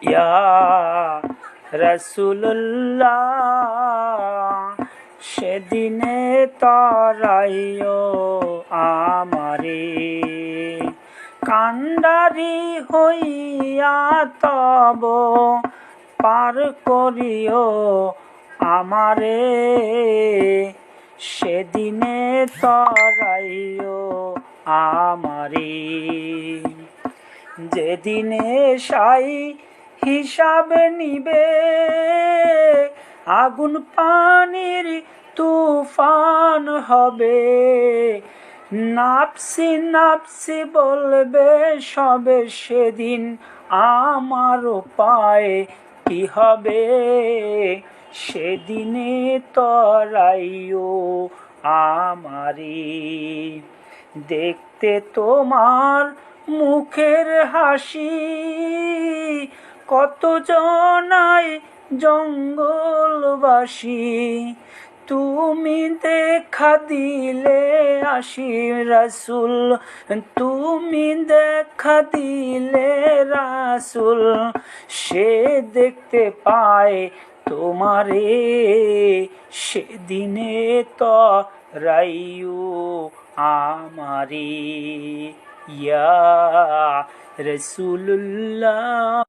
ইয়া রাসূলুল্লাহ, সেদিনে তরাইও আমারে, কান্ডারি হইয়া তব পার করিও আমারে, সেদিনে তরাইও আমারে। যেদিনে সাই হিসাব নিবে, আগুন পানির তুফান হবে, নাফসি নাফসি বলবে সবে, সেদিন আমার পায় কি হবে, সেদিনে তরাইও আমারি। দেখতে তোমার মুখের হাসি, কত জনাই জঙ্গলবাসী, তুমি দেখা দিলে আসি রাসূল, তুমি দেখা দিলে রাসূল, সে দেখতে পায় তোমারে, সেদিনে তরাইও আমারে। ইয়া রাসূলুল্লাহ।